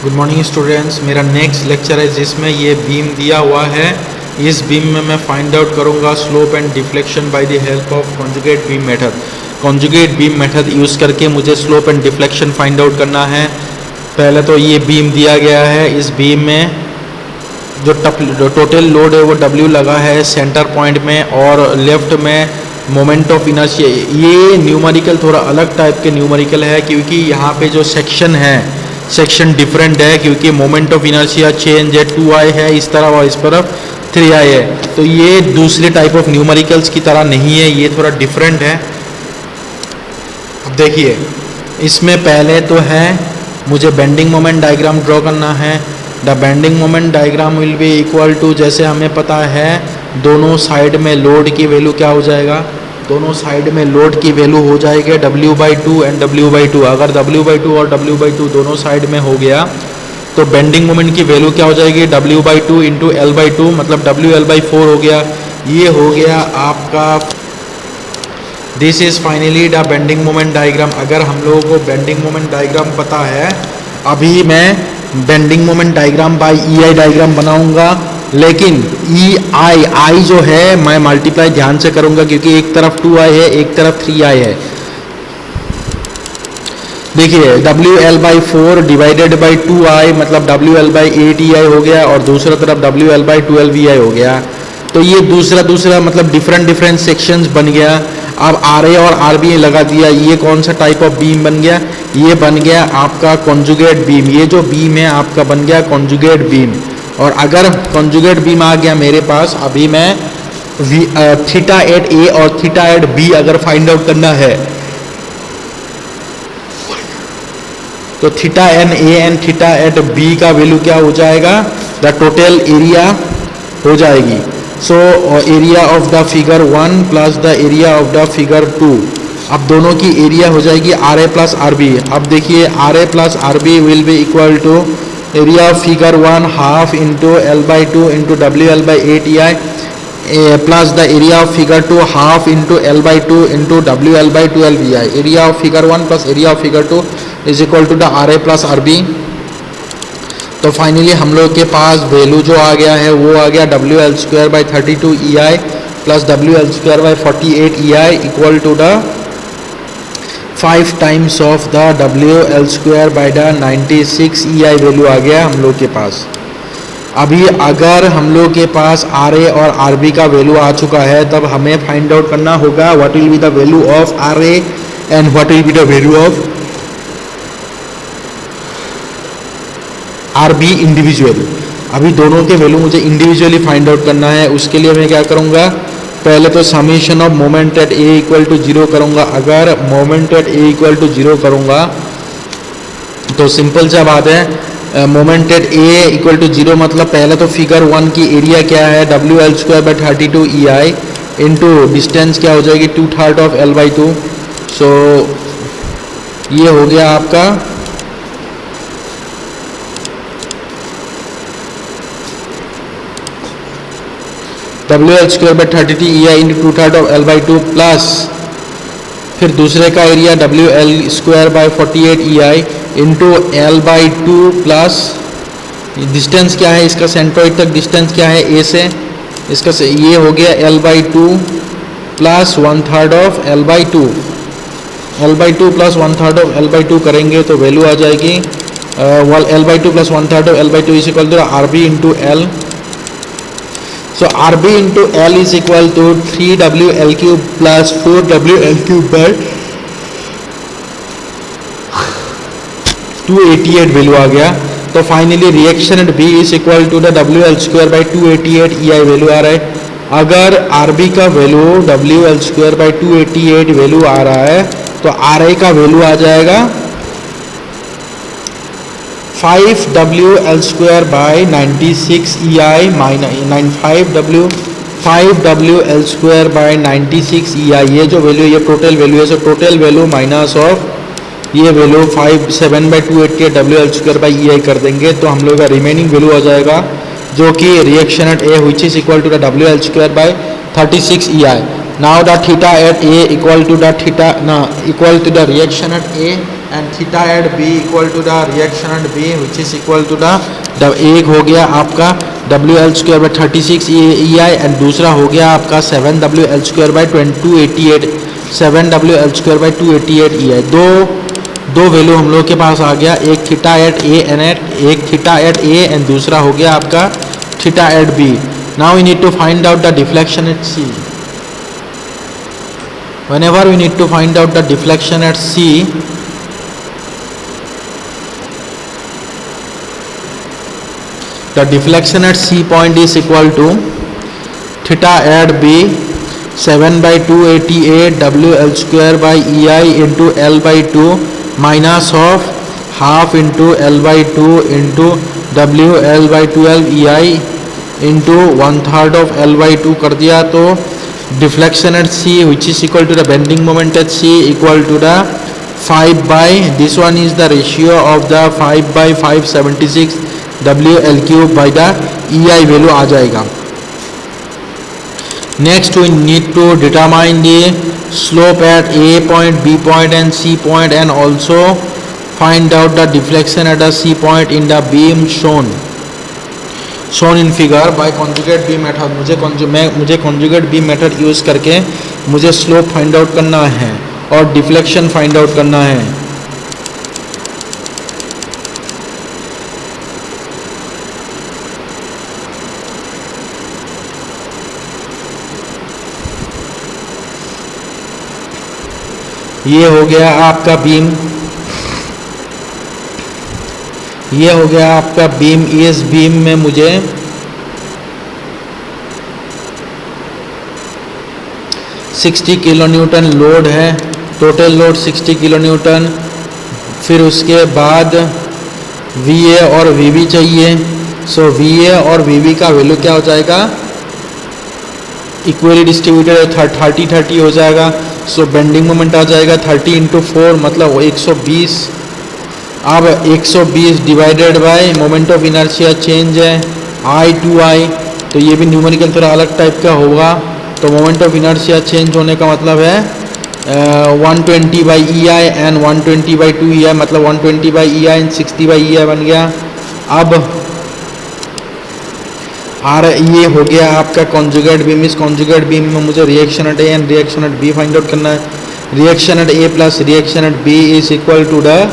Good morning students. मेरा next lecture है जिसमें ये बीम दिया हुआ है। इस बीम में मैं फाइंड आउट करूँगा slope and deflection by the help of conjugate beam method. Conjugate beam method use करके मुझे slope and deflection find out करना है। पहले तो ये बीम दिया गया है। इस बीम में जो टोटल लोड है वो W लगा है सेंटर पॉइंट में, और लेफ्ट में मोमेंट ऑफ इनर्शिया। ये न्यूमेरिकल थोड़ा अलग टाइप के न्यूमेरिकल है क्योंकि यहाँ पे जो सेक्शन है सेक्शन डिफरेंट है, क्योंकि मोमेंट ऑफ इनर्शिया चेंज है 2I है इस तरफ और इस तरफ 3I है। तो ये दूसरे टाइप ऑफ न्यूमेरिकल्स की तरह नहीं है, ये थोड़ा डिफरेंट है। अब देखिए इसमें पहले तो है मुझे बेंडिंग मोमेंट डायग्राम ड्रॉ करना है। The bending moment diagram will be equal to, जैसे हमें पता है दोनों साइड में लोड की वैल्यू क्या हो जाएगा, दोनों साइड में लोड की वैल्यू हो जाएगी W/2 एंड W/2। अगर W/2 और W/2 दोनों साइड में हो गया तो बेंडिंग मोमेंट की वैल्यू क्या हो जाएगी W/2 इंटू L/2, मतलब WL/4 हो गया। ये हो गया आपका, this is finally the bending moment diagram. अगर हम लोगों को बेंडिंग मोमेंट डायग्राम पता है, अभी मैं bending moment diagram by EI diagram बनाऊंगा, लेकिन I जो है मैं मल्टीप्लाई ध्यान से करूंगा क्योंकि एक तरफ 2I है एक तरफ 3I है। देखिए WL/4 डिवाइडेड बाई 2I मतलब WL/8EI हो गया, और दूसरा तरफ WL/12VI हो गया। तो ये दूसरा मतलब डिफरेंट सेक्शंस बन गया। अब RA और RB लगा दिया। ये कौन सा टाइप ऑफ बीम बन गया, ये बन गया आपका कॉन्जुगेट बीम। ये जो बीम है आपका बन गया कॉन्जुगेट बीम। और अगर कॉन्जुगेट बीम आ गया मेरे पास, अभी मैं θ@A और θ@B अगर फाइंड आउट करना है तो θ_A एंड θ@B का वैल्यू क्या हो जाएगा, द टोटल एरिया हो जाएगी। So area of the figure 1 plus the area of the figure 2। अब दोनों की एरिया हो जाएगी RA प्लस RB। अब देखिए RA plus RB will be equal to area of figure 1 half into L/2 into WL/8EI plus the area of figure 2 half into L/2 into WL/12VI। Area of figure 1 plus area of figure 2 is equal to the RA plus RB। तो finally हम लोग के पास value जो आ गया है वो आ गया WL²/32EI plus WL²/48EI equal to the 5 times of the WL²/96EI value आ गया हम लोग के पास। अभी अगर हम लोग के पास RA और RB का वैल्यू आ चुका है, तब हमें फाइंड आउट करना होगा what will be the value of RA and what will be the value of RB individual. अभी दोनों के वैल्यू मुझे इंडिविजुअली फाइंड आउट करना है। उसके लिए मैं क्या करूँगा, पहले तो summation of moment at A equal to 0 करूँगा। अगर moment at A equal to 0 करूँगा तो सिंपल सा बात है, moment at A equal to 0 मतलब पहले तो फिगर 1 की एरिया क्या है WL²/32EI इंटू डिस्टेंस क्या हो जाएगी 2/3 ऑफ L/2। सो ये हो गया आपका WL²/32EI into 2/3 of L/2 plus फिर दूसरे का area WL²/48EI into L/2 plus distance क्या है इसका सेंट्रॉइड तक डिस्टेंस क्या है A से, इसका से ये हो गया L/2 plus 1/3 of L/2। L/2 plus 1/3 of L/2 करेंगे तो वैल्यू आ जाएगी L/2 plus 1/3 of L/2 is equal to RB into L। So RB into L is equal to 3WL³ plus 4WL³ by 288 value आ गया। तो finally reaction at B is equal to the WL²/288EI value आ रहा है। अगर RB का value WL²/288 value आ रहा है तो RA का वैल्यू आ जाएगा 5WL²/96EI माइनस 5WL²/96EI। ये जो वैल्यू, ये टोटल वैल्यू है। So total value minus of ये वैल्यू 7/288 WL²/EI कर देंगे तो हम लोग का रिमेनिंग वैल्यू आ जाएगा जो कि reaction at A which is equal to the WL²/36EI। Now the θ@A equal to the reaction at A and theta at B equal to the reaction at B which is equal to the एक हो गया आपका WL² by 36 EI and दूसरा हो गया आपका 7WL² by 288 7WL² by 288 EI। दो value हम लोग के पास आ गया, एक थीटा एट ए एंड एक थीटा एट ए एंड दूसरा हो गया आपका theta at B. Now we need to find out the deflection at C. whenever we need to find out the deflection at C, the deflection at C point is equal to theta at B 7 by 288 WL² by EI into L by 2 minus of half into L by 2 into WL by 12 EI into 1/3 of L by 2 कर दिया। तो deflection at C which is equal to the bending moment at C equal to the 5 by, this one is the ratio of the 5 by 576 WL cube by the EI value आ जाएगा। Next we need to determine the slope at A point, B point and C point and also find out the deflection at the C point in the beam shown in figure by conjugate beam method। मुझे conjugate beam method use करके मुझे slope find out करना है और deflection find out करना है। ये हो गया आपका बीम, ये हो गया आपका बीम। इस बीम में मुझे 60 किलो न्यूटन लोड है, टोटल लोड 60 किलो न्यूटन। फिर उसके बाद VA और VB चाहिए। सो VA और VB का वैल्यू क्या हो जाएगा, इक्वली डिस्ट्रीब्यूटेड 30-30 हो जाएगा। सो बेंडिंग मोमेंट आ जाएगा 30 × 4 मतलब 120। अब 120 divided by moment of inertia change है I/2I, तो ये भी न्यूमेरिकल थोड़ा अलग टाइप का होगा। तो मोमेंट ऑफ इनर्शिया चेंज होने का मतलब है 120 by EI and 120 by 2EI मतलब 120 by EI and 60 by EI बन गया। अब ये हो गया आपका कॉन्जुगेट बीम। इस कॉन्जुगेट बीम में मुझे reaction at A and reaction at B find out करना है। Reaction at A plus reaction at B is equal to the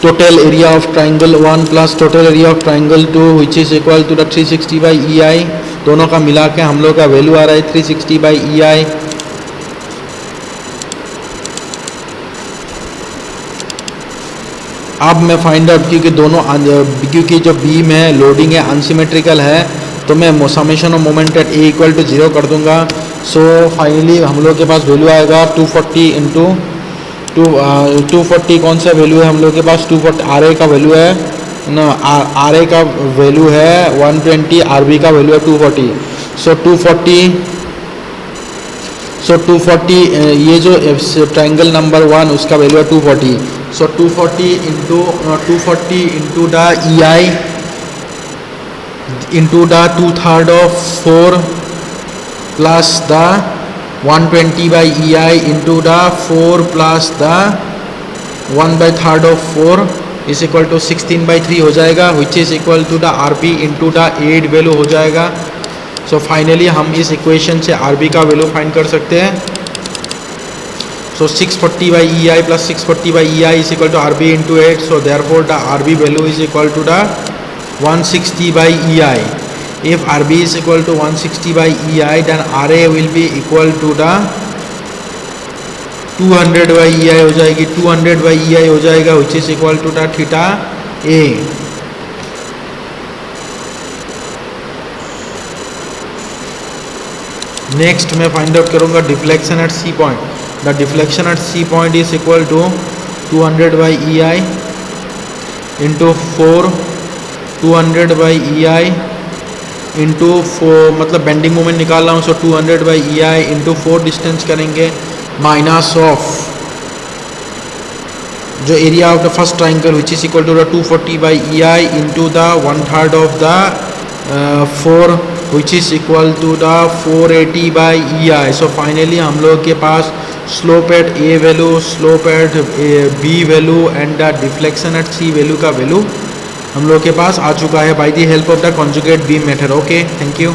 total area of triangle 1 plus total area of triangle 2 which is equal to the 360 by EI। दोनों का मिला के हम लोग का value आ रहा है 360 by EI। अब मैं फाइंड आउट क्योंकि जो बीम है लोडिंग है अनसिमेट्रिकल है तो मैं summation of moment at A equal to 0 कर दूंगा। सो फाइनली हम लोग के पास वैल्यू आएगा 240 इंटू 240 कौन सा वैल्यू है हम लोग के पास, 240 RA का वैल्यू है ना, RA का वैल्यू है 120, RB का वैल्यू है 240। सो 240 ये जो ट्रायंगल नंबर 1 उसका वैल्यू है 240। सो 240 into the EI into the 2/3 of 4 plus the 120 by EI into the 4 plus the 1/3 of 4 is equal to 16 by 3 हो जाएगा which is equal to the RB into the 8 value हो जाएगा। सो finally हम इस equation से RB का value find कर सकते हैं। सो 640 by EI plus 640 by EI is equal to RB into 8। so therefore the RB value is equal to the 160 by EI। If RB is equal to 160 by EI then RA will be equal to the 200 by EI हो जाएगी, 200 by EI हो जाएगा which is equal to the theta A। Next मैं find out करूँगा deflection at C point। The deflection eight C point is equal to 200 by EI into 4 200 by EI into 4 मतलब bending moment निकाल रहा हूँ। So 200 by EI into 4 distance करेंगे minus of जो area of the first triangle which is equal to the 240 by EI into the 1/3 of the 4 which is equal to the 480 by EI। So finally हम लोग के पास slope at A value, slope at B value and the deflection at C value का value हम लोग के पास आ चुका है by the help of the conjugate beam method. Okay, thank you.